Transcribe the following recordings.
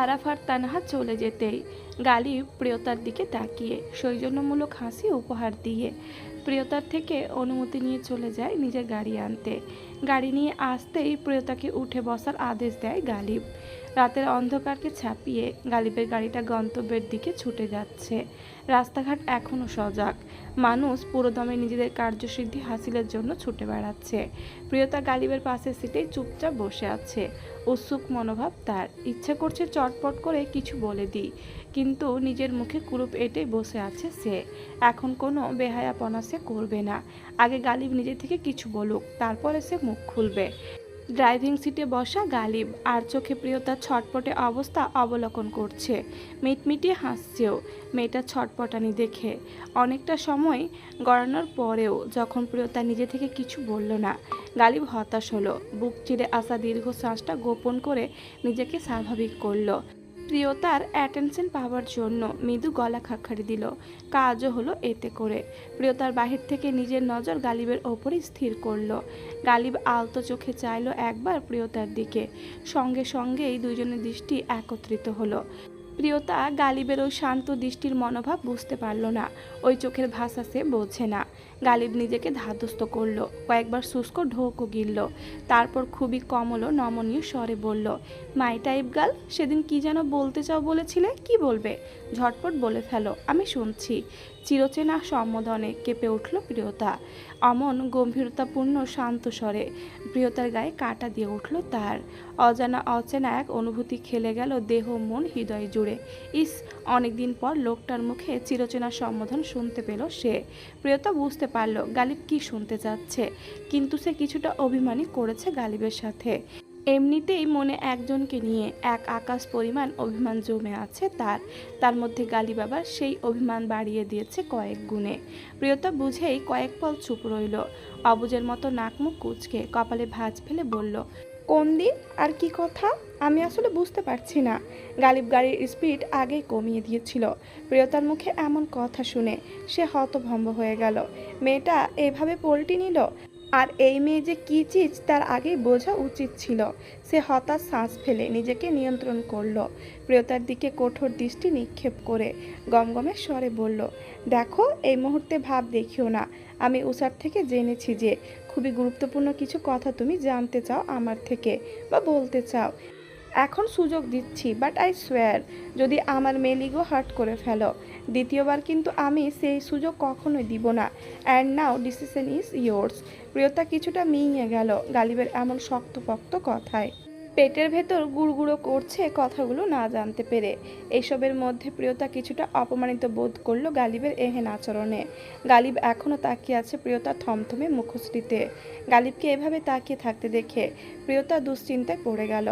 আরাফ আর তানহা চলে যেতেই গালিব প্রিয়তার দিকে তাকিয়ে সৌজন্যমূলক হাসি উপহার দিয়ে প্রিয়তার থেকে অনুমতি নিয়ে চলে যায় নিজের গাড়ি আনতে। গাড়ি নিয়ে আসতেই প্রিয়তাকে উঠে বসার আদেশ দেয় গালিব। রাতের অন্ধকারকে ছাপিয়ে গালিবের গাড়িটা গন্তব্যের দিকে ছুটে যাচ্ছে। রাস্তাঘাট এখনও সজাগ, মানুষ পুরোদমে নিজেদের কার্যসিদ্ধি হাসিলের জন্য ছুটে বেড়াচ্ছে। প্রিয়তা গালিবের পাশের সিটেই চুপচাপ বসে আছে। উৎসুক মনোভাব তার, ইচ্ছে করছে চটপট করে কিছু বলে দিই, কিন্তু নিজের মুখে কুরুপ এঁটে বসে আছে সে। এখন কোনো বেহায়াপনা সে করবে না। আগে গালিব নিজে থেকে কিছু বলুক, তারপরে সে মুখ খুলবে। ড্রাইভিং সিটে বসা গালিব আর চোখে প্রিয়তার ছটপটে অবস্থা অবলোকন করছে, মিটমিটিয়ে হাসছেও মেয়েটার ছটপটানি দেখে। অনেকটা সময় গড়ানোর পরেও যখন প্রিয়তা নিজে থেকে কিছু বলল না, গালিব হতাশ হলো। বুক চিরে আসা দীর্ঘ শ্বাসটা গোপন করে নিজেকে স্বাভাবিক করলো। প্রিয়তার অ্যাটেনশন পাওয়ার জন্য মৃদু গলা খাকারি দিল, কাজও হলো এতে করে। প্রিয়তার বাহির থেকে নিজের নজর গালিবের ওপরে স্থির করলো। গালিব আলতো চোখে চাইলো একবার প্রিয়তার দিকে, সঙ্গে সঙ্গেই দুইজনের দৃষ্টি একত্রিত হলো। প্রিয়তা গালিবের ওই শান্ত দৃষ্টির মনোভাব বুঝতে পারল না, ওই চোখের ভাষা সে বোঝে না। গালিব নিজেকে ধাতস্থ করলো, কয়েকবার শুষ্ক ঢোকও গিলল, তারপর খুবই কমল নমনীয় স্বরে বলল, মাই টাইপ গার্ল, সেদিন কি যেন বলতে চাও বলেছিলে, কি বলবে? ঝটপট বলে ফেলো, আমি শুনছি। চিরচেনা সম্বোধনে কেঁপে উঠল প্রিয়তা, অমন গম্ভীরতাপূর্ণ শান্ত স্বরে। প্রিয়তার গায়ে কাঁটা দিয়ে উঠল তার। অজানা অচেনা এক অনুভূতি খেলে গেল দেহ মন হৃদয় জুড়ে। ইস, অনেকদিন পর লোকটার মুখে চিরচেনা সম্বোধন শুনতে পেল সে। প্রিয়তা বুঝতে পারল গালিব কি শুনতে চাচ্ছে, কিন্তু সে কিছুটা অভিমানী করেছে গালিবের সাথে। এমনিতেই মনে একজনকে নিয়ে এক আকাশ পরিমাণ অভিমান জমে আছে তার। তার মধ্যে গালিব আবার সেই অভিমান বাড়িয়ে দিয়েছে কয়েক গুণে। প্রিয়তা বুঝেই কয়েক পল চুপ রইল, অবুজের মতো নাক মুখ কুঁচকে কপালে ভাঁজ ফেলে বলল, কোন দিন আর কি কথা? আমি আসলে বুঝতে পারছি না। গালিব গাড়ির স্পিড আগেই কমিয়ে দিয়েছিল। প্রিয়তার মুখে এমন কথা শুনে সে হতভম্ব হয়ে গেল। মেয়েটা এভাবে পল্টি নিল, আর এই মেয়ে যে কী চিজ তার আগেই বোঝা উচিত ছিল। সে হতাশ শ্বাস ফেলে নিজেকে নিয়ন্ত্রণ করল। প্রিয়তার দিকে কঠোর দৃষ্টি নিক্ষেপ করে গমগমের স্বরে বলল, দেখো, এই মুহূর্তে ভাব দেখিও না। আমি উষার থেকে জেনেছি যে খুবই গুরুত্বপূর্ণ কিছু কথা তুমি জানতে চাও আমার থেকে, বা বলতে চাও। এখন সুযোগ দিচ্ছি, বাট আই সোয়ার, যদি আমার মেলিগো হার্ট করে ফেলো, দ্বিতীয়বার কিন্তু আমি সেই সুযোগ কখনোই দিব না। And now decision is yours. Priyota কিছুটা মিইয়ে গেল গালিবের এমন শক্তপোক্ত কথায়। পেটের ভেতর গুড়গুড়ো করছে কথাগুলো না জানতে পেরে। এইসবের মধ্যে প্রিয়তা কিছুটা অপমানিত বোধ করলো গালিবের এহেন আচরণে। গালিব এখনও তাকিয়ে আছে প্রিয়তার থমথমে মুখশ্রীতে। গালিবকে এভাবে তাকিয়ে থাকতে দেখে প্রিয়তা দুশ্চিন্তায় পড়ে গেল।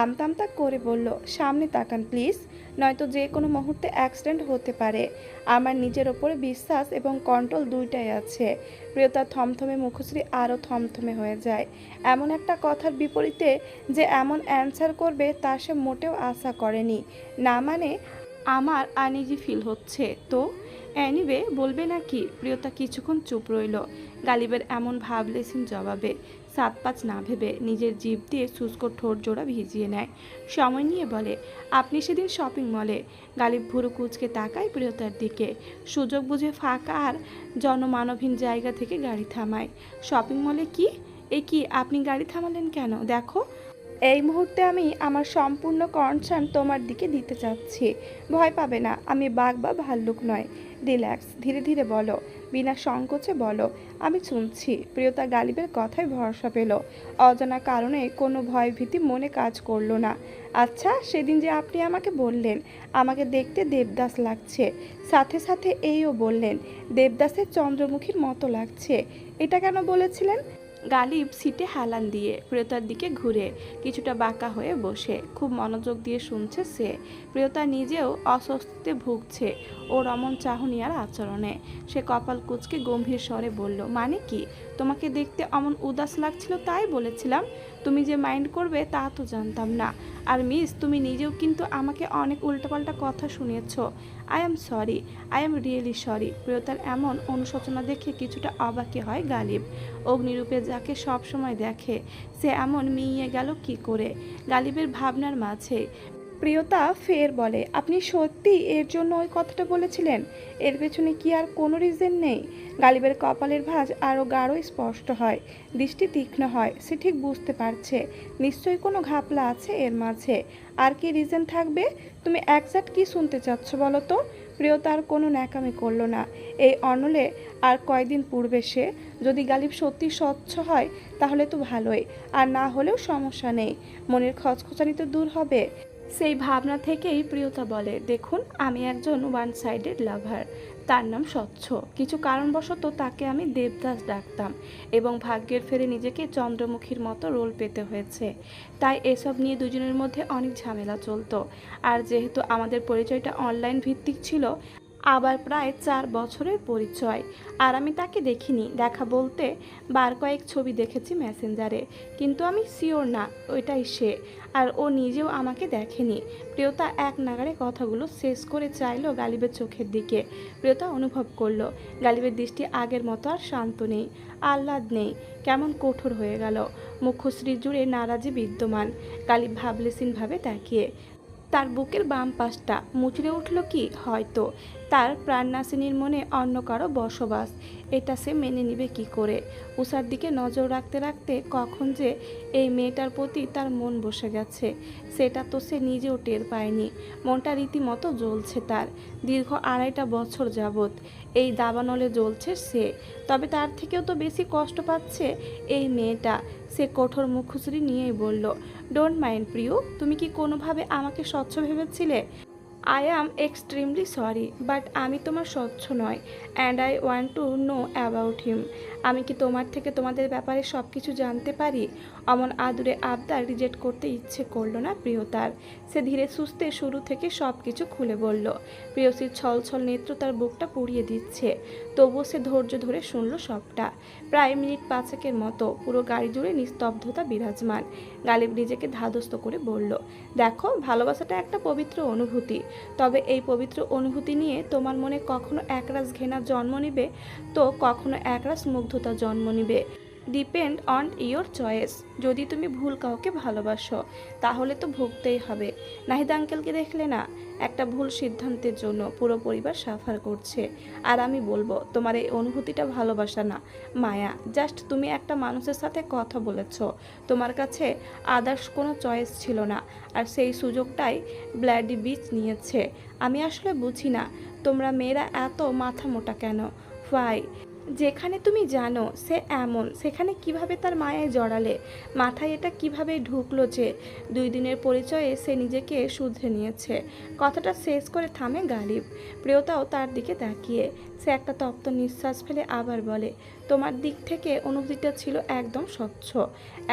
আমতামতা করে বলল, সামনে তাকান প্লিজ, নয়তো যে কোনো মুহূর্তে অ্যাক্সিডেন্ট হতে পারে। আমার নিজের ওপরে বিশ্বাস এবং কন্ট্রোল দুইটাই আছে। প্রিয়তার থমথমে মুখশ্রী আরও থমথমে হয়ে যায়। এমন একটা কথার বিপরীতে যে এমন অ্যান্সার করবে তা সে মোটেও আশা করেনি। না মানে, আমার আনইজি ফিল হচ্ছে তো। অ্যানিওয়ে, বলবে নাকি? প্রিয়তা কিছুক্ষণ চুপ রইল গালিবের এমন ভাবলেসিন জবাবে। সাত পাঁচ না ভেবে নিজের জিভ দিয়ে শুষ্ক ঠোঁট জোড়া ভিজিয়ে নেয়। সময় নিয়ে বলে, আপনি সেদিন শপিং মলে। গালিব ভুরু কুঁচকে তাকায় প্রিয়তার দিকে। সুযোগ বুঝে ফাঁকা আর জনমানবহীন জায়গা থেকে গাড়ি থামায়। শপিং মলে কি? এ কি, আপনি গাড়ি থামালেন কেন? দেখো, এই মুহূর্তে আমি আমার সম্পূর্ণ কনসার্ন তোমার দিকে দিতে চাচ্ছি। ভয় পাবে না, আমি বাঘ বা ভাল্লুক নয়। রিল্যাক্স, ধীরে ধীরে বলো, বিনা সংকোচে বলো, আমি শুনছি। প্রিয়তা গালিবের কথায় ভরসা পেল। অজানা কারণে কোনো ভয় ভীতি মনে কাজ করলো না। আচ্ছা, সেদিন যে আপনি আমাকে বললেন আমাকে দেখতে দেবদাস লাগছে, সাথে সাথে এইও বললেন দেবদাসের চন্দ্রমুখীর মতো লাগছে, এটা কেন বলেছিলেন? গালিব সিটে হেলান দিয়ে প্রিয়তার দিকে ঘুরে কিছুটা বাঁকা হয়ে বসে খুব মনোযোগ দিয়ে শুনছে সে। প্রিয়তা নিজেও অস্বস্তিতে ভুগছে ওর অমন চাহনিয়ার আচরণে। সে কপাল কুঁচকে গম্ভীর স্বরে বলল, মানে কি? তোমাকে দেখতে অমন উদাস লাগছিল তাই বলেছিলাম। তুমি যে মাইন্ড করবে তা তো জানতাম না। আর মিস, তুমি নিজেও কিন্তু আমাকে অনেক উল্টোপাল্টা কথা শুনিয়েছ। I am sorry, I am really sorry. প্রিয়তার এমন অনুশোচনা দেখে কিছুটা অবাকই হয় গালিব। অগ্নিরূপে যাকে সবসময় দেখে সে এমন মিইয়ে গেল কি করে? গালিবের ভাবনার মাঝে প্রিয়তা ফের বলে, আপনি সত্যি এর জন্য ওই কথাটা বলেছিলেন? এর পেছনে কি আর কোনো রিজন নেই? গালিবের কপালের ভাঁজ আরও গাঢ় স্পষ্ট হয়, দৃষ্টি তীক্ষ্ণ হয়। সে ঠিক বুঝতে পারছে নিশ্চয়ই কোনো ঘাপলা আছে এর মাঝে। আর কি রিজন থাকবে? তুমি একজ্যাক্ট কি শুনতে চাচ্ছ বলো তো? প্রিয়তা আর কোনো ন্যাকামি করলো না। এই অনলে আর কয়দিন পূর্বে সে, যদি গালিব সত্যি স্বচ্ছ হয় তাহলে তো ভালোই, আর না হলেও সমস্যা নেই, মনের খচখচানি তো দূর হবে। সেই ভাবনা থেকেই প্রিয়তা বলে, দেখুন আমি একজন ওয়ান সাইডেড লাভার। তার নাম স্বচ্ছ। কিছু কারণবশত তাকে আমি দেবদাস ডাকতাম এবং ভাগ্যের ফেরে নিজেকে চন্দ্রমুখীর মতো রোল পেতে হয়েছে। তাই এসব নিয়ে দুজনের মধ্যে অনেক ঝামেলা চলতো। আর যেহেতু আমাদের পরিচয়টা অনলাইন ভিত্তিক ছিল, আবার প্রায় 4 বছরের পরিচয়, আর আমি তাকে দেখিনি। দেখা বলতে বার কয়েক ছবি দেখেছি মেসেঞ্জারে, কিন্তু আমি শিওর না ওইটাই সে। আর ও নিজেও আমাকে দেখেনি। প্রিয়তা এক নাগাড়ে কথাগুলো শেষ করে চাইলো গালিবের চোখের দিকে। প্রিয়তা অনুভব করলো গালিবের দৃষ্টি আগের মতো আর শান্ত নেই, আহ্লাদ নেই, কেমন কঠোর হয়ে গেল। মুখশ্রী জুড়ে নারাজি বিদ্যমান। গালিব ভাবলেশীনভাবে তাকিয়ে তার বুকের বাম পাশটা মুচড়ে উঠল। কি হয়তো তার প্রাণনাশিনীর মনে অন্য কারো বসবাস, এটা সে মেনে নিবে কি করে? উষার দিকে নজর রাখতে রাখতে কখন যে এই মেয়েটার প্রতি তার মন বসে গেছে সেটা তো সে নিজেও টের পায়নি। মনটা রীতিমতো জ্বলছে তার। দীর্ঘ 2.5 বছর যাবৎ এই দাবানলে জ্বলছে সে। তবে তার থেকেও তো বেশি কষ্ট পাচ্ছে এই মেয়েটা। সে কঠোর মুখশ্রী নিয়েই বলল, ডোন্ট মাইন্ড প্রিয়, তুমি কি কোনোভাবে আমাকে স্বচ্ছ ভেবেছিলে? I am extremely sorry, but আমি তোমার স্বচ্ছ নয়, and I want to know about him. আমি কি তোমার থেকে তোমাদের ব্যাপারে সব কিছু জানতে পারি? অমন আদুরে আবদার রিজেক্ট করতে ইচ্ছে করলো না প্রিয়তার। সে ধীরে সুস্থে শুরু থেকে সব কিছু খুলে বলল। প্রিয়সীর ছলছল নেত্র তার বুকটা পুড়িয়ে দিচ্ছে, তবুও সে ধৈর্য ধরে শুনল সবটা। প্রায় মিনিট 5 মতো পুরো গাড়ি জুড়ে নিস্তব্ধতা বিরাজমান। গালিব নিজেকে ধাতস্থ করে বলল, দেখো, ভালোবাসাটা একটা পবিত্র অনুভূতি। তবে এই পবিত্র অনুভূতি নিয়ে তোমার মনে কখনো একরাশ ঘৃণা জন্ম নিবে, তো কখনো একরাশ মুগ্ধতা জন্ম নিবে। Depend on your choice. যদি তুমি ভুল কাউকে ভালোবাসো তাহলে তো ভুগতেই হবে। নাহিদ আঙ্কেলকে দেখলে না? একটা ভুল সিদ্ধান্তের জন্য পুরো পরিবার সাফার করছে। আর আমি বলবো, তোমার এই অনুভূতিটা ভালোবাসা না, মায়া। জাস্ট তুমি একটা মানুষের সাথে কথা বলেছ, তোমার কাছে আদার্স কোনো চয়েস ছিল না, আর সেই সুযোগটাই ব্ল্যাডি বিচ নিয়েছে। আমি আসলে বুঝি না তোমরা মেয়েরা এত মাথা মোটা কেন। ফাই, যেখানে তুমি জানো সে এমন, সেখানে কিভাবে তার মায়ায় জড়ালে? মাথায় এটা কিভাবে ঢুকলো যে 2 দিনের পরিচয়ে সে নিজেকে শুধরে নিয়েছে? কথাটা শেষ করে থামে গালিব। প্রিয়তাও তার দিকে তাকিয়ে সে একটা তপ্ত নিঃশ্বাস ফেলে আবার বলে, তোমার দিক থেকে অনুভূতিটা ছিল একদম স্বচ্ছ।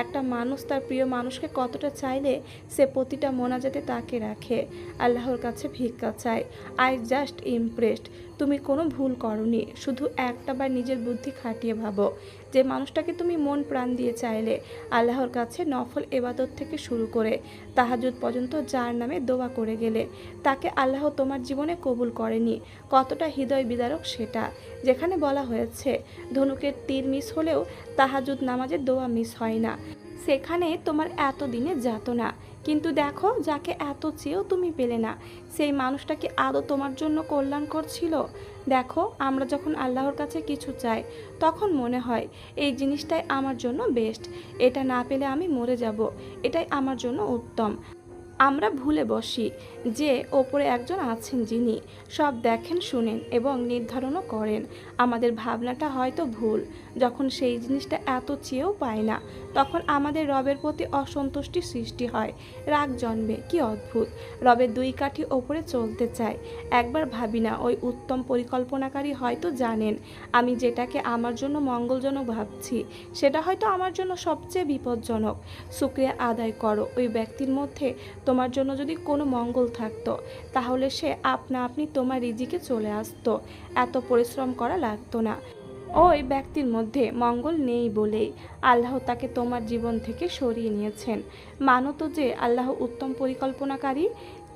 একটা মানুষ তার প্রিয় মানুষকে কতটা চাইলে সে প্রতিটা মোনাজাতে তাকে রাখে, আল্লাহর কাছে ভিক্ষা চায়। I just impressed. তুমি কোনো ভুল করনি। শুধু একটাবার নিজের বুদ্ধি খাটিয়ে ভাবো, যে মানুষটাকে তুমি মন প্রাণ দিয়ে চাইলে, আল্লাহর কাছে নফল এবাদত থেকে শুরু করে তাহাজ্জুদ পর্যন্ত যার নামে দোয়া করে গেলে, তাকে আল্লাহ তোমার জীবনে কবুল করেনি। কতটা হৃদয় বিদারক সেটা। যেখানে বলা হয়েছে ধনুকের তীর মিস হলেও তাহাজ্জুদ নামাজের দোয়া মিস হয় না, সেখানে তোমার এতদিনে যাতনা। কিন্তু দেখো, যাকে এত চেয়েও তুমি পেলে না, সেই মানুষটা কি আদৌ তোমার জন্য কল্যাণকর ছিল? দেখো, আমরা যখন আল্লাহর কাছে কিছু চাই তখন মনে হয় এই জিনিসটাই আমার জন্য বেস্ট, এটা না পেলে আমি মরে যাব, এটাই আমার জন্য উত্তম। আমরা ভুলে বসি যে ওপরে একজন আছেন যিনি সব দেখেন, শুনেন এবং নির্ধারণও করেন। আমাদের ভাবনাটা হয়তো ভুল। যখন সেই জিনিসটা এত চেয়েও পায় না, তখন আমাদের রবের প্রতি অসন্তুষ্টি সৃষ্টি হয়, রাগ জন্মে। কি অদ্ভুত! রবের 2 কাঠি ওপরে চলতে চায়। একবার ভাবি না, ওই উত্তম পরিকল্পনাকারী হয়তো জানেন আমি যেটাকে আমার জন্য মঙ্গলজনক ভাবছি সেটা হয়তো আমার জন্য সবচেয়ে বিপজ্জনক। শুকরিয়া আদায় করো, ওই ব্যক্তির মধ্যে তোমার জন্য যদি কোনো মঙ্গল থাকতো তাহলে সে আপনা আপনি তোমার রিজিকে চলে আসতো, এত পরিশ্রম করা লাগতো না। ওই ব্যক্তির মধ্যে মঙ্গল নেই বলেই আল্লাহ তাকে তোমার জীবন থেকে সরিয়ে নিয়েছেন। মানো তো যে আল্লাহ উত্তম পরিকল্পনাকারী।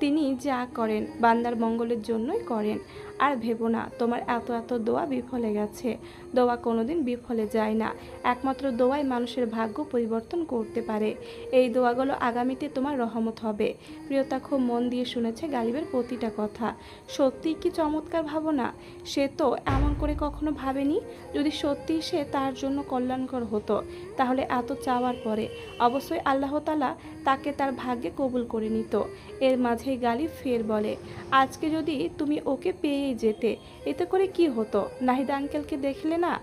তিনি যা করেন বান্দার মঙ্গলের জন্যই করেন। আর ভেবো না তোমার এত এত দোয়া বিফলে গেছে। দোয়া কোনোদিন বিফলে যায় না। একমাত্র দোয়াই মানুষের ভাগ্য পরিবর্তন করতে পারে। এই দোয়াগুলো আগামীতে তোমার রহমত হবে। প্রিয়তা খুব মন দিয়ে শুনেছে গালিবের প্রতিটা কথা। সত্যিই কি চমৎকার ভাবনা! সে তো এমন করে কখনো ভাবেনি। যদি সত্যিই সে তার জন্য কল্যাণকর হতো, তাহলে এত চাওয়ার পরে অবশ্যই আল্লাহ তাআলা তাকে তার ভাগ্যে কবুল করে নিত। এর মাঝেই গালিব ফের বলে, আজকে যদি তুমি ওকে পেয়েই যেতে, এতে করে কি হতো? নাহিদ আঙ্কেলকে দেখলে না?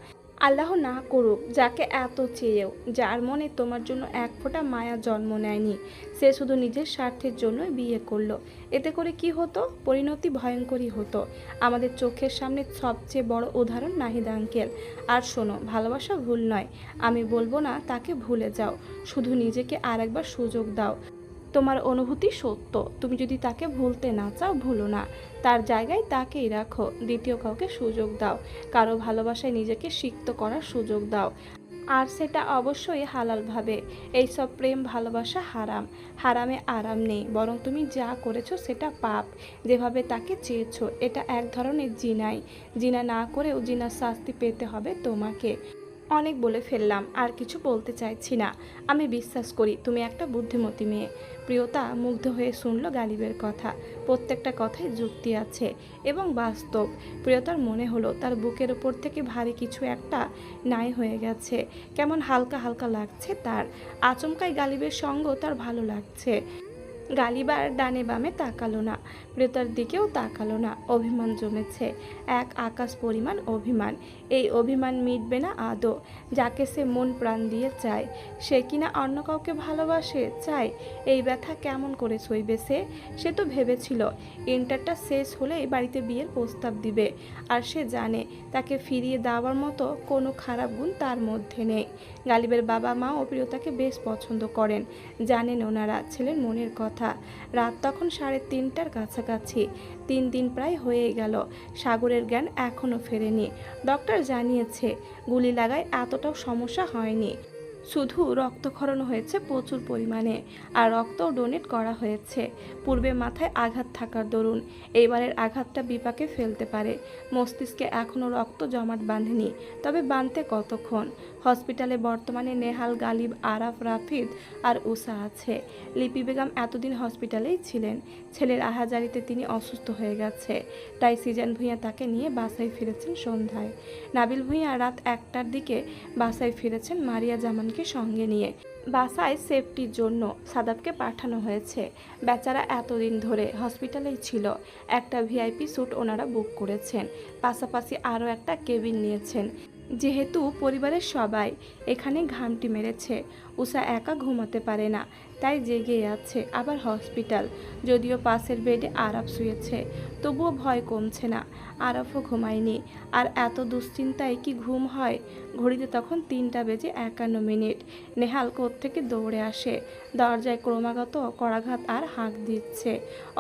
আল্লাহ না করুক, যাকে এত চেয়েও, যার মনে তোমার জন্য এক ফোঁটা মায়া জন্ম নেয়নি, সে শুধু নিজের স্বার্থের জন্যই বিয়ে করলো, এতে করে কি হতো? পরিণতি ভয়ঙ্করই হতো। আমাদের চোখের সামনে সবচেয়ে বড় উদাহরণ নাহিদ আঙ্কেল। আর শোনো, ভালোবাসা ভুল নয়। আমি বলবো না তাকে ভুলে যাও, শুধু নিজেকে আরেকবার সুযোগ দাও। তোমার অনুভূতি সত্য, তুমি যদি তাকে ভুলতে না চাও, ভুলো না। তার জায়গায় তাকেই রাখো, দ্বিতীয় কাউকে সুযোগ দাও। কারো ভালোবাসায় নিজেকে সিক্ত করার সুযোগ দাও, আর সেটা অবশ্যই হালালভাবে। এইসব প্রেম ভালোবাসা হারাম। হারামে আরাম নেই, বরং তুমি যা করেছো সেটা পাপ। যেভাবে তাকে চেয়েছো, এটা এক ধরনের জিনাই। জিনা না করেও জিনার শাস্তি পেতে হবে তোমাকে। অনেক বলে ফেললাম, আর কিছু বলতে চাইছি না। আমি বিশ্বাস করি তুমি একটা বুদ্ধিমতী মেয়ে। প্রিয়তা মুগ্ধ হয়ে শুনল গালিবের কথা। প্রত্যেকটা কথায় যুক্তি আছে এবং বাস্তব। প্রিয়তার মনে হলো তার বুকের উপর থেকে ভারী কিছু একটা নাই হয়ে গেছে। কেমন হালকা হালকা লাগছে তার। আচমকাই গালিবের সঙ্গ তার ভালো লাগছে। গালিবার ডানে বামে তাকালো না, প্রিয়তার দিকেও তাকালো না। অভিমান জমেছে, এক আকাশ পরিমাণ অভিমান। এই অভিমান মিটবে না আদৌ। যাকে সে মন প্রাণ দিয়ে চায়, সে কিনা অন্য কাউকে ভালোবাসে চায়, এই ব্যথা কেমন করে সইবে সে? সে তো ভেবেছিল ইন্টারটা শেষ হলেই বাড়িতে বিয়ের প্রস্তাব দিবে। আর সে জানে তাকে ফিরিয়ে দেওয়ার মতো কোনো খারাপ গুণ তার মধ্যে নেই। গালিবের বাবা মাও প্রিয়তাকে বেশ পছন্দ করেন, জানেন ওনারা ছেলের মনের কথা। রাত তখন 3:30টার কাছাকাছি। 3 দিন প্রায় হয়ে গেল, সাগরের জ্ঞান এখনও ফেরেনি। ডক্টর জানিয়েছে গুলি লাগায় এতটাও সমস্যা হয়নি, শুধু রক্তক্ষরণ হয়েছে প্রচুর পরিমাণে, আর রক্তও ডোনেট করা হয়েছে। পূর্বে মাথায় আঘাত থাকার দরুন এইবারের আঘাতটা বিপাকে ফেলতে পারে। মস্তিষ্কে এখনও রক্ত জমাট বাঁধেনি, তবে বাঁধতে কতক্ষণ। হসপিটালে বর্তমানে নেহাল, গালিব, আরাফ, রাফিদ আর উষা আছে। লিপি বেগম এতদিন হসপিটালেই ছিলেন। ছেলের আহাজারিতে তিনি অসুস্থ হয়ে গেছে, তাই সিজান ভূঁইয়া তাকে নিয়ে বাসায় ফিরেছেন সন্ধ্যায়। নাবিল ভূঁইয়া রাত 1টার দিকে বাসায় ফিরেছেন মারিয়া জামানকে সঙ্গে নিয়ে। বাসায় সেফটির জন্য সাদাবকে পাঠানো হয়েছে। বেচারা এতদিন ধরে হসপিটালেই ছিল। একটা ভিআইপি স্যুট ওনারা বুক করেছেন, পাশাপাশি আরও একটা কেবিন নিয়েছেন। যেহেতু পরিবারের সবাই এখানে ঘামটি মেরেছে, উষা একা ঘুমাতে পারে না, তাই জেগে আছে। আবার হসপিটাল, যদিও পাশের বেডে আরাফ শুয়েছে, তবুও ভয় কমছে না। আরাফও ঘুমায়নি, আর এত দুশ্চিন্তায় কি ঘুম হয়? ঘড়িতে তখন 3:51। নেহাল কোত্থেকে দৌড়ে আসে। দরজায় ক্রমাগত করাঘাত আর হাঁক দিচ্ছে।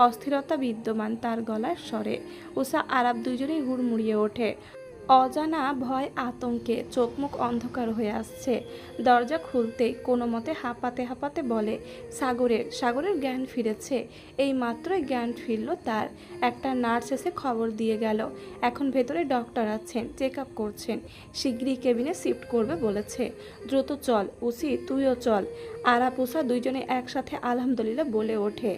অস্থিরতা বিদ্যমান তার গলার স্বরে। উষা আরাফ দুজনেই হুড়মুড়িয়ে ওঠে। অজানা ভয় আতঙ্কে চোখ মুখ অন্ধকার হয়ে আসছে। দরজা খুলতেই কোনো মতে হাঁপাতে হাঁপাতে বলে, সাগরের জ্ঞান ফিরেছে। এই মাত্রই জ্ঞান ফিরল তার। একটা নার্স এসে খবর দিয়ে গেল, এখন ভেতরে ডক্টর আছেন, চেক আপ করছেন, শিগগিরই কেবিনে শিফট করবে বলেছে। দ্রুত চল উসি, তুইও চল। আরাপ উষা দুইজনে একসাথে আলহামদুলিল্লাহ বলে ওঠে।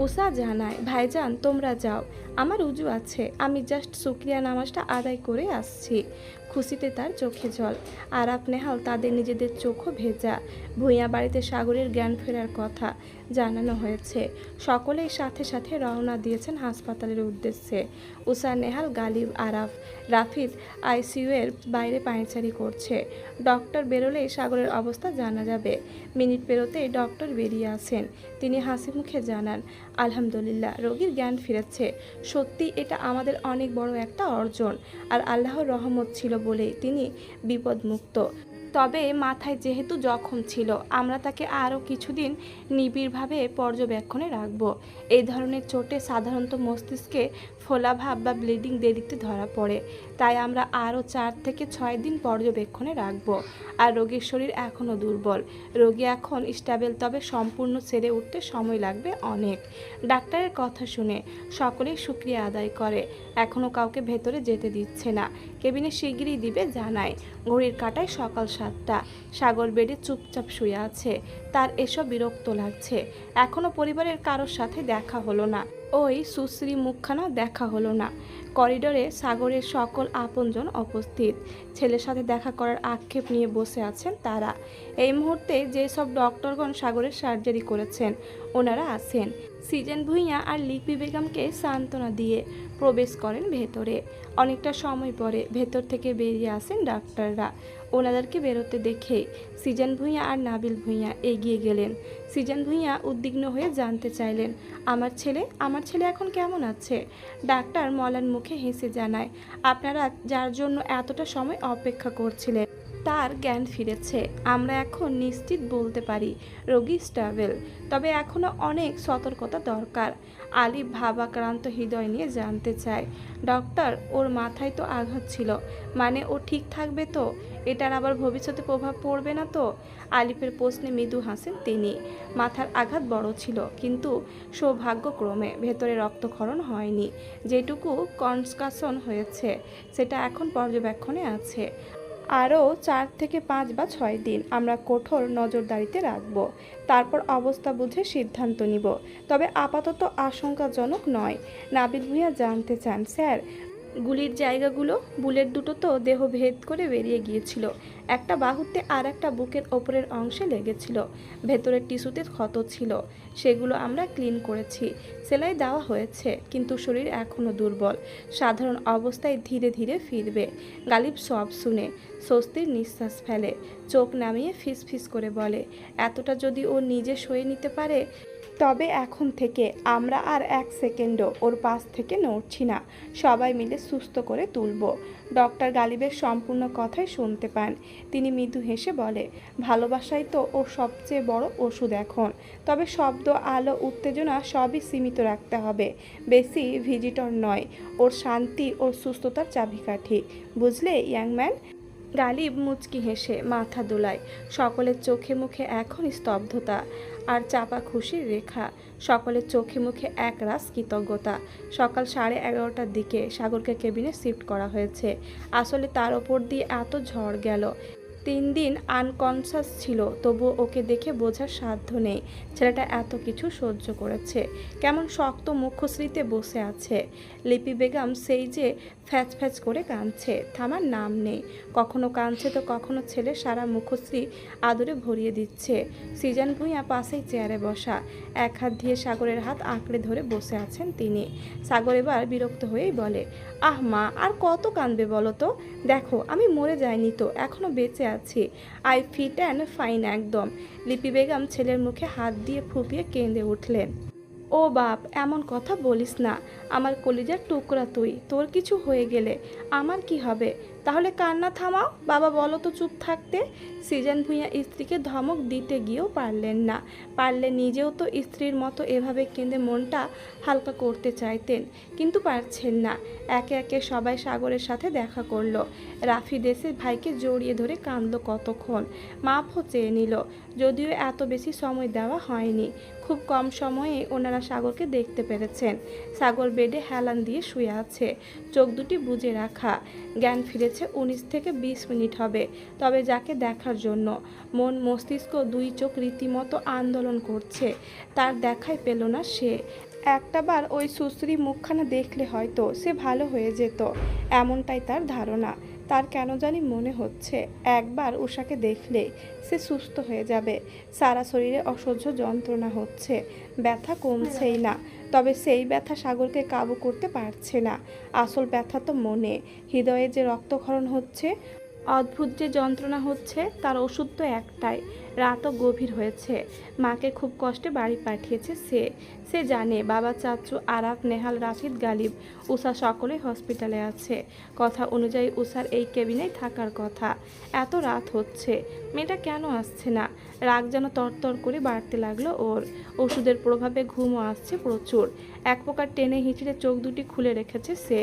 উষা জানায়, ভাইজান তোমরা যাও, আমার উজু আছে, আমি জাস্ট শুকরিয়া নামাজটা আদায় করে আসছি। খুশিতে তার চোখে জল। আরাপ, নেহাল তাদের নিজেদের চোখও ভেজা। ভূঁইয়া বাড়িতে সাগরের জ্ঞান ফেরার কথা জানানো হয়েছে। সকলেই সাথে সাথে রওনা দিয়েছেন হাসপাতালের উদ্দেশ্যে। উষা, নেহাল, গালিব, আরাফ, রাফিদ আইসিইউ এর বাইরে পায়চারি করছে। ডক্টর বেরোলেই সাগরের অবস্থা জানা যাবে। মিনিট পেরোতেই ডক্টর বেরিয়ে আসেন। তিনি হাসি মুখে জানান, আলহামদুলিল্লাহ, রোগীর জ্ঞান ফিরেছে। সত্যি এটা আমাদের অনেক বড় একটা অর্জন, আর আল্লাহর রহমত ছিল বলেই তিনি বিপদমুক্ত। তবে মাথায় যেহেতু জখম ছিল, আমরা তাকে আরও কিছুদিন নিবিড়ভাবে পর্যবেক্ষণে রাখব। এই ধরনের চোটে সাধারণত মস্তিষ্কে ফোলাভাব বা ব্লিডিং দেরিতে ধরা পড়ে, তাই আমরা আরও 4 থেকে 6 দিন পর্যবেক্ষণে রাখব। আর রোগীর শরীর এখনও দুর্বল, রোগী এখন স্টেবল, তবে সম্পূর্ণ সেরে উঠতে সময় লাগবে অনেক। ডাক্তারের কথা শুনে সকলেই শুকরিয়া আদায় করে। এখনও কাউকে ভেতরে যেতে দিচ্ছে না, কেবিনে শিগগিরই দিবে জানায়। ঘড়ির কাঁটায় সকাল 7টা। সাগর বেডে চুপচাপ শুয়ে আছে। তার এসব বিরক্ত লাগছে। এখনও পরিবারের কারোর সাথে দেখা হলো না, ওই সুশ্রী মুখখানা দেখা হলো না। করিডোরে সাগরের সকল আপনজন উপস্থিত। ছেলের সাথে দেখা করার আক্ষেপ নিয়ে বসে আছেন তারা। এই মুহূর্তে যেসব ডক্টরগণ সাগরের সার্জারি করেছেন ওনারা আছেন। সিজন ভূঁইয়া আর লিপি বেগমকে সান্ত্বনা দিয়ে প্রবেশ করেন ভেতরে। অনেকটা সময় পরে ভেতর থেকে বেরিয়ে আসেন ডাক্তাররা। ওনাদেরকে বেরোতে দেখে সিজন ভূঁইয়া আর নাবিল ভূঁইয়া এগিয়ে গেলেন। সিজন ভূঁইয়া উদ্বিগ্ন হয়ে জানতে চাইলেন, আমার ছেলে এখন কেমন আছে? ডাক্তার মলান মুখে হেসে জানায়, আপনারা যার জন্য এতটা সময় অপেক্ষা করছিলেন তার জ্ঞান ফিরেছে। আমরা এখন নিশ্চিত বলতে পারি রোগী স্টেবল, তবে এখনও অনেক সতর্কতা দরকার। আলিফ ভাবাক্রান্ত হৃদয় নিয়ে জানতে চায়, ডক্টর ওর মাথায় তো আঘাত ছিল, মানে ও ঠিক থাকবে তো? এটার আবার ভবিষ্যতে প্রভাব পড়বে না তো? আলিফের প্রশ্নে মৃদু হাসেন তিনি। মাথার আঘাত বড় ছিল, কিন্তু সৌভাগ্যক্রমে ভেতরে রক্তক্ষরণ হয়নি। যেটুকু কনস্কাশন হয়েছে সেটা এখন পর্যবেক্ষণে আছে। আরও 4 থেকে 5 বা 6 দিন আমরা কঠোর নজরদারিতে রাখব, তারপর অবস্থা বুঝে সিদ্ধান্ত নিব। তবে আপাতত আশঙ্কাজনক নয়। নাবিল ভূঁইয়া জানতে চান, স্যার গুলির জায়গাগুলো? বুলেট দুটো তো দেহ ভেদ করে বেরিয়ে গিয়েছিল, একটা বাহুতে আর একটা বুকের ওপরের অংশে লেগেছিল। ভেতরের টিস্যুতে ক্ষত ছিল, সেগুলো আমরা ক্লিন করেছি, সেলাই দেওয়া হয়েছে, কিন্তু শরীর এখনও দুর্বল। সাধারণ অবস্থায় ধীরে ধীরে ফিরবে। গালিব সব শুনে স্বস্তির নিঃশ্বাস ফেলে, চোখ নামিয়ে ফিসফিস করে বলে, এতটা যদি ও নিজে সয়ে নিতে পারে, তবে এখন থেকে আমরা আর 1 সেকেন্ডও ওর পাশ থেকে নড়ছি না। সবাই মিলে সুস্থ করে তুলব। ডক্টর গালিবের সম্পূর্ণ কথাই শুনতে পান। তিনি মৃদু হেসে বলে, ভালোবাসাই তো ওর সবচেয়ে বড় ওষুধ এখন। তবে শব্দ, আলো, উত্তেজনা সবই সীমিত রাখতে হবে, বেশি ভিজিটর নয়। ওর শান্তি, ওর সুস্থতার চাবিকাঠি, বুঝলে ইয়াং ম্যান? গালিব মুচকি হেসে মাথা দোলায়। সকলের চোখে মুখে এখন স্তব্ধতা আর চাপা খুশির রেখা। সকলের চোখে মুখে একরাশ কৃতজ্ঞতা। সকাল 11:30টার দিকে সাগরকে কেবিনে শিফট করা হয়েছে। আসলে তার ওপর দিয়ে এত ঝড় গেল। 3 দিন আনকনসাস ছিল, তবুও ওকে দেখে বোঝার সাধ্য নেই ছেলেটা এত কিছু সহ্য করেছে। কেমন শক্ত মুখশ্রীতে বসে আছে। লিপি বেগম সেই যে ফ্যাচ ফ্যাচ করে কাঁদছে, থামার নাম নেই। কখনো কাঁদছে তো কখনো ছেলের সারা মুখশ্রী আদরে ভরিয়ে দিচ্ছে। সিজন ভূঁইয়া পাশেই চেয়ারে বসা, এক হাত দিয়ে সাগরের হাত আঁকড়ে ধরে বসে আছেন তিনি। সাগর এবার বিরক্ত হয়েই বলে, আহ মা, আর কত কাঁদবে বলো তো? দেখো আমি মরে যাইনি তো, এখনো বেঁচে আছি। আই ফিট অ্যান্ড ফাইন একদম। লিপি বেগম ছেলের মুখে হাত দিয়ে ফুপিয়ে কেঁদে উঠলেন। ও বাপ, এমন কথা বলিস না। আমার কলিজার টুকরা তুই, তোর কিছু হয়ে গেলে আমার কি হবে? তাহলে কান্না থামাও বাবা, বলো তো চুপ থাকতে। সিজন ভূঁইয়া স্ত্রীকে ধমক দিতে গিয়েও পারলেন না। পারলে নিজেও তো স্ত্রীর মতো এভাবে কেঁদে মনটা হালকা করতে চাইতেন, কিন্তু পারছেন না। একে একে সবাই সাগরের সাথে দেখা করলো। রাফি দেশের ভাইকে জড়িয়ে ধরে কাঁদলো কতক্ষণ, মাপও চেয়ে নিল। যদিও এত বেশি সময় দেওয়া হয়নি, খুব কম সময়ে ওনারা সাগরকে দেখতে পেরেছেন। সাগর বেডে হেলান দিয়ে শুয়ে আছে, চোখ দুটি বুজে রাখা। জ্ঞান ফিরেছে 19 থেকে 20 মিনিট হবে। তবে যাকে দেখার জন্য মন মস্তিষ্ক 2 চোখ রীতিমতো আন্দোলন করছে, তার দেখাই পেল না সে। একটাবার ওই সুশ্রী মুখখানা দেখলে হয়তো সে ভালো হয়ে যেত, এমনটাই তার ধারণা। তার কেন জানি মনে হচ্ছে একবার উষাকে দেখলে সে সুস্থ হয়ে যাবে। সারা শরীরে অসহ্য যন্ত্রণা হচ্ছে, ব্যথা কমছেই না। তবে সেই ব্যথা সাগরকে কাবু করতে পারছে না। আসল ব্যথা তো মনে, হৃদয়ে যে রক্তক্ষরণ হচ্ছে। অদ্ভুত যে যন্ত্রণা হচ্ছে, তার ওষুধ তো একটাই। রাতও গভীর হয়েছে। মাকে খুব কষ্টে বাড়ি পাঠিয়েছে সে। সে জানে বাবা, চাচু, আরাফ, নেহাল, রাশিদ, গালিব, উষা সকলেই হসপিটালে আছে। কথা অনুযায়ী উষার এই কেবিনেই থাকার কথা। এত রাত হচ্ছে, মেয়েটা কেন আসছে না? রাগ যেন তরতর করে বাড়তে লাগলো ওর। ওষুধের প্রভাবে ঘুমও আসছে প্রচুর। এক প্রকার টেনে হিঁচড়ে চোখ দুটি খুলে রেখেছে সে।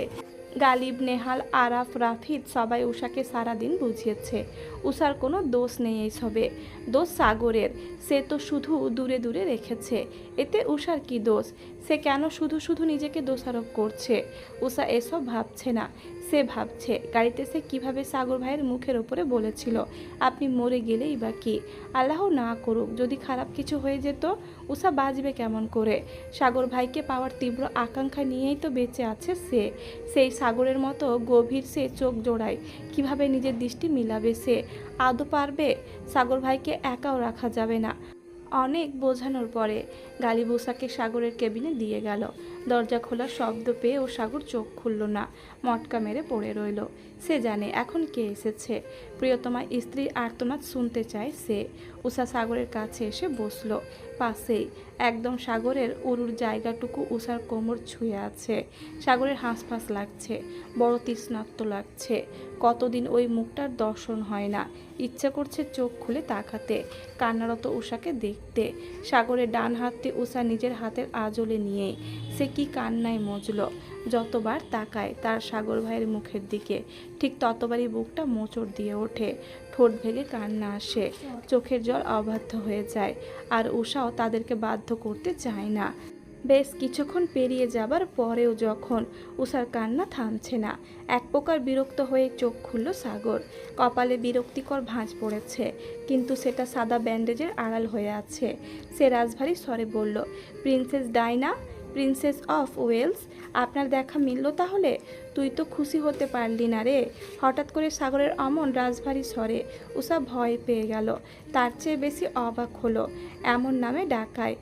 গালিব, নেহাল, আরাফ, রাফিদ সবাই উষাকে সারাদিন বুঝিয়েছে উষার কোনো দোষ নেই এইসবে। দোষ সাগরের। সে তো শুধু দূরে দূরে রেখেছে। এতে উষার কি দোষ? সে কেন শুধু শুধু নিজেকে দোষারোপ করছে? উষা এসব ভাবছে না। সে ভাবছে গাড়িতে সে কিভাবে সাগর ভাইয়ের মুখের ওপরে বলেছিল, আপনি মরে গেলেই বা কি, আল্লাহ না করুক যদি খারাপ কিছু হয়ে যেত, উষা বাঁচবে কেমন করে? সাগর ভাইকে পাওয়ার তীব্র আকাঙ্ক্ষা নিয়েই তো বেঁচে আছে সে। সেই সাগরের মতো গভীর সে চোখ জোড়ায় কিভাবে নিজের দৃষ্টি মিলাবে সে? আদৌ পারবে? সাগর ভাইকে একাও রাখা যাবে না। অনেক বোঝানোর পরে গালিব উষাকে সাগরের কেবিনে দিয়ে গেল। দরজা খোলার শব্দ পেয়ে ও সাগর চোখ খুলল না, মটকা মেরে পড়ে রইল। সে জানে এখন কে এসেছে। প্রিয়তমা স্ত্রীর আর্তনাদ শুনতে চায় সে। উষা সাগরের কাছে এসে বসলো পাশেই। একদম সাগরের উরুর জায়গাটুকু উষার কোমর ছুঁয়ে আছে। সাগরের হাঁসফাঁস লাগছে, বড় তৃষ্ণার্ত লাগছে। কতদিন ওই মুখটার দর্শন হয় না। ইচ্ছে করছে চোখ খুলে তাকাতে, কান্নারত উষাকে দেখতে। সাগরের ডান হাতটি উষা নিজের হাতের আঁচলে নিয়েই সে কি কান্নায় মজল। যতবার তাকায় তার সাগর ভাইয়ের মুখের দিকে, ঠিক ততবারই বুকটা মোচড় দিয়ে ওঠে। ঠোঁট ভেঙে কান্না আসে, চোখের জল অবাধ্য হয়ে যায়। আর উষাও তাদেরকে বাধ্য করতে চায় না। বেশ কিছুক্ষণ পেরিয়ে যাবার পরেও যখন উষার কান্না থামছে না, এক প্রকার বিরক্ত হয়ে চোখ খুলল সাগর। কপালে বিরক্তিকর ভাঁজ পড়েছে, কিন্তু সেটা সাদা ব্যান্ডেজের আড়াল হয়ে আছে। সে রাজভারী স্বরে বলল, princess Diana, princess of Wales, আপনার দেখা মিলল তাহলে? তুই তো খুশি হতে পারলি না রে? হঠাৎ করে সাগরের অমন রাজভারী স্বরে উষা ভয় পেয়ে গেল। তার চেয়ে বেশি অবাক হলো এমন নামে ডাকায়।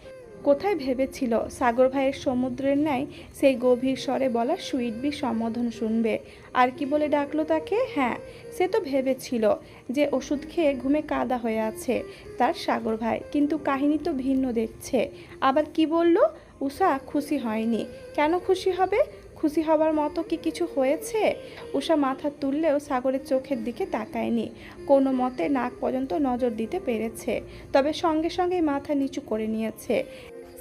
কোথায় ভেবেছিল সাগর ভাইয়ের সমুদ্রের ন্যায় সেই গভীর স্বরে বলা সুইটবি সম্বোধন শুনবে? আর কি বলে ডাকলো তাকে? হ্যাঁ, সে তো ভেবেছিল যে ওষুধ খেয়ে ঘুমে কাদা হয়ে আছে তার সাগর ভাই, কিন্তু কাহিনী তো ভিন্ন দেখছে। আবার কি বলল? উষা খুশি হয়নি। কেন খুশি হবে? খুশি হবার মতো কি কিছু হয়েছে? উষা মাথা তুললেও সাগরের চোখের দিকে তাকায়নি। কোনো মতে নাক পর্যন্ত নজর দিতে পেরেছে, তবে সঙ্গে সঙ্গেই মাথা নিচু করে নিয়েছে।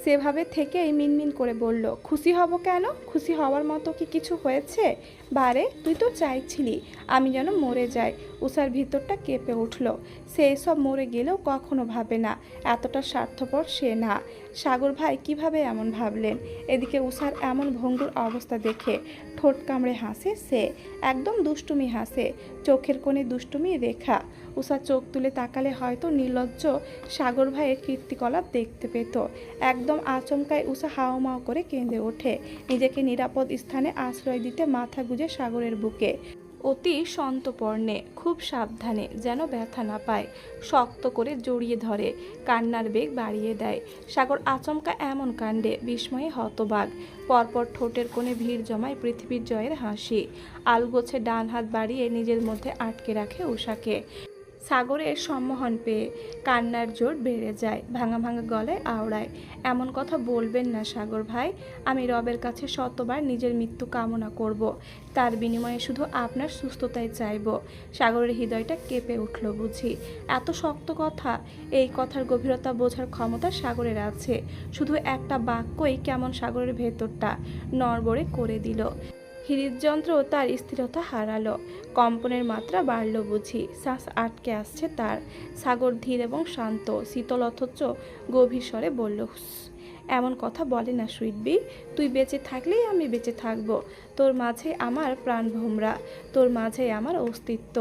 সেভাবে থেকেই মিনমিন করে বলল, খুশি হব কেন? খুশি হওয়ার মতো কি কিছু হয়েছে? বারে, তুই তো চাইছিলি আমি যেন মরে যাই। উষার ভিতরটা কেঁপে উঠল। সে এসব মরে গেলেও কখনো ভাবে না এতটা স্বার্থপর সে না। সাগর ভাই কিভাবে এমন ভাবলেন? এদিকে উষার এমন ভঙ্গুর অবস্থা দেখে ঠোঁট কামড়ে হাসে সে। একদম দুষ্টুমি হাসে, চোখের কোণে দুষ্টুমি রেখা। উষা চোখ তুলে তাকালে হয়তো নির্লজ্জ সাগর ভাইয়ের কীর্তিকলাপ দেখতে পেত। একদম আচমকায় উষা হাওমাও করে কেঁদে ওঠে, নিজেকে নিরাপদ স্থানে আশ্রয় দিতে মাথা গুজে সাগরের বুকে। অতি সন্তর্পণে, খুব সাবধানে, যেন ব্যথা না পায়, শক্ত করে জড়িয়ে ধরে, কান্নার বেগ বাড়িয়ে দেয়। সাগর আচমকা এমন কাণ্ডে বিস্ময়ে হতবাক। পরপর ঠোঁটের কোণে ভিড় জমায় পৃথিবীর জয়ের হাসি। আলগোছে ডান হাত বাড়িয়ে নিজের মধ্যে আটকে রাখে উষাকে। সাগরের সম্মোহন পেয়ে কান্নার জোর বেড়ে যায়, ভাঙা ভাঙা গলায় আওড়ায়, এমন কথা বলবেন না সাগর ভাই। আমি রবের কাছে শতবার নিজের মৃত্যু কামনা করব, তার বিনিময়ে শুধু আপনার সুস্থতাই চাইব। সাগরের হৃদয়টা কেঁপে উঠল বুঝি। এত শক্ত কথা! এই কথার গভীরতা বোঝার ক্ষমতা সাগরের আছে। শুধু একটা বাক্যই কেমন সাগরের ভেতরটা নড়বড়ে করে দিল। হৃদযন্ত্র তার স্থিরতা হারালো, কম্পনের মাত্রা বাড়ল বুঝি, শ্বাস আটকে আসছে তার। সাগর ধীর এবং শান্ত, শীতল অথচ গভীর স্বরে বলল, এমন কথা বলে না সুইটবি। তুই বেঁচে থাকলেই আমি বেঁচে থাকবো। তোর মাঝে আমার প্রাণ ভোমরা, তোর মাঝেই আমার অস্তিত্ব,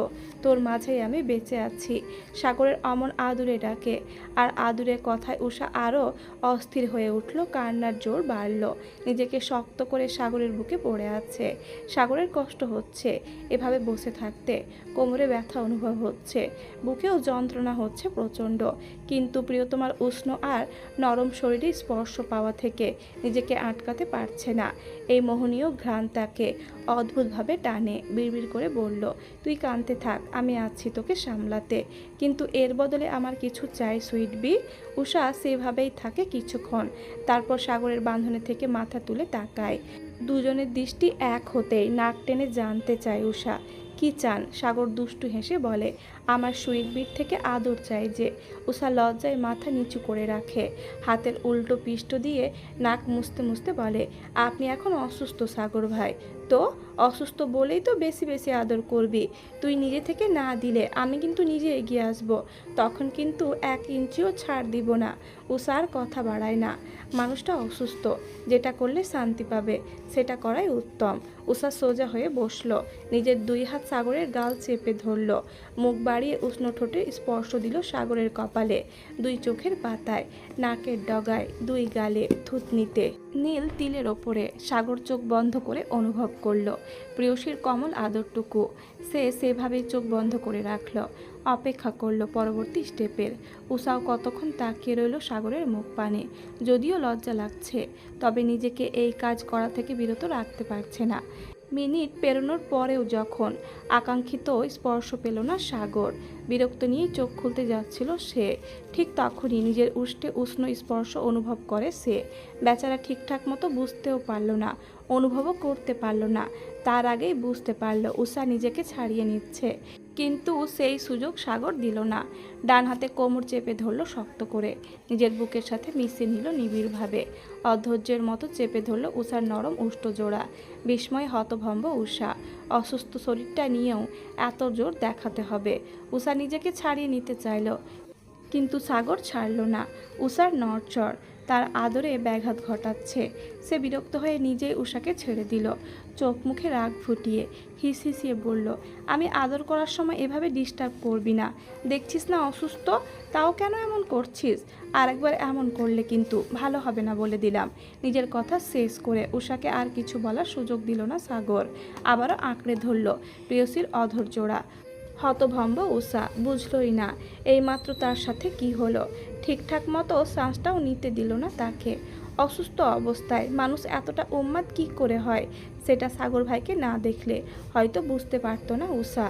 তোর মাঝেই আমি বেঁচে আছি। সাগরের অমন আদুরে ডাকে আর আদুরে কথায় উষা আরও অস্থির হয়ে উঠল, কান্নার জোর বাড়ল। নিজেকে শক্ত করে সাগরের বুকে পড়ে আছে। সাগরের কষ্ট হচ্ছে এভাবে বসে থাকতে, কোমরে ব্যথা অনুভব হচ্ছে, বুকেও যন্ত্রণা হচ্ছে প্রচণ্ড, কিন্তু প্রিয়তমার উষ্ণ আর নরম শরীরে স্পর্শ পাওয়া থেকে নিজেকে আটকাতে পারছে না। এই মোহনীয় ঘ্রাণ তাকে অদ্ভুতভাবে টানে। বিড়বিড় করে বলল, তুই কাঁদতে থাক, আমি আছি তোকে সামলাতে, কিন্তু এর বদলে আমার কিছু চাই সুইট বি। উষা সেভাবেই থাকে কিছুক্ষণ, তারপর সাগরের বাঁধনে থেকে মাথা তুলে তাকায়। দুজনের দৃষ্টি এক হতেই নাক টেনে জানতে চায় উষা কি চান। সাগর দুষ্টু হেসে বলে, আমার সুইট বিট থেকে আদর চাই যে। উষা লজ্জায় মাথা নিচু করে রাখে, হাতের উল্টো পৃষ্ঠ দিয়ে নাক মুছতে মুছতে বলে, আপনি এখন অসুস্থ সাগর ভাই। তো অসুস্থ বলেই তো বেশি বেশি আদর করবি। তুই নিজে থেকে না দিলে আমি কিন্তু নিজে এগিয়ে আসব, তখন কিন্তু 1 ইঞ্চিও ছাড় দিব না। উষার কথা বাড়ায় না, মানুষটা অসুস্থ, যেটা করলে শান্তি পাবে সেটা করাই উত্তম। উষা সোজা হয়ে বসল, নিজের 2 হাত সাগরের গাল চেপে ধরল, মুখ বাড়িয়ে উষ্ণ ঠোঁটে স্পর্শ দিল সাগরের কপালে, 2 চোখের পাতায়, নাকের ডগায়, 2 গালে, থুতনিতে, নীল তিলের ওপরে। সাগর চোখ বন্ধ করে অনুভব করল প্রেয়সীর কমল আদরটুকু। সে সেভাবেই চোখ বন্ধ করে রাখল, অপেক্ষা করল পরবর্তী স্টেপের। উষাও কতক্ষণ তাকিয়ে রইল সাগরের মুখ পানে। যদিও লজ্জা লাগছে, তবে নিজেকে এই কাজ করা থেকে বিরত রাখতে পারছে না। মিনিট পেরোনোর পরেও যখন আকাঙ্ক্ষিত স্পর্শ পেল না সাগর, বিরক্ত নিয়ে চোখ খুলতে যাচ্ছিল সে, ঠিক তখনই নিজের উষ্ঠে উষ্ণ স্পর্শ অনুভব করে সে। বেচারা ঠিকঠাক মতো বুঝতেও পারল না, অনুভবও করতে পারল না। তার আগেই বুঝতে পারল উষা নিজেকে ছাড়িয়ে নিচ্ছে, কিন্তু সেই সুযোগ সাগর দিল না। ডান হাতে কোমর চেপে ধরল শক্ত করে, নিজের বুকের সাথে মিশিয়ে নিল নিবিড়ভাবে। অধৈর্যের মতো চেপে ধরল উষার নরম উষ্ঠজোড়া। বিস্ময়ে হতভম্ব উষা, অসুস্থ শরীরটা নিয়েও এত জোর দেখাতে হবে। উষা নিজেকে ছাড়িয়ে নিতে চাইল, কিন্তু সাগর ছাড়ল না। উষার নড়চড় তার আদরে ব্যাঘাত ঘটাচ্ছে। সে বিরক্ত হয়ে নিজেই উষাকে ছেড়ে দিল, চোখ মুখে রাগ ফুটিয়ে হিসিয়ে বলল, আমি আদর করার সময় এভাবে ডিস্টার্ব করবি না, দেখছিস না অসুস্থ, তাও কেন এমন করছিস? আরেকবার এমন করলে কিন্তু ভালো হবে না বলে দিলাম। নিজের কথা শেষ করে উষাকে আর কিছু বলার সুযোগ দিল না সাগর। আবারও আঁকড়ে ধরল প্রেয়সীর অধৈর্যরা। হতভম্ব উষা বুঝলই না এইমাত্র তার সাথে কি হলো। ঠিকঠাক মতো শ্বাসটাও নিতে দিল না তাকে। অসুস্থ অবস্থায় মানুষ এতটা উন্মাদ কী করে হয়, সেটা সাগর ভাইকে না দেখলে হয়তো বুঝতে পারতো না উষা।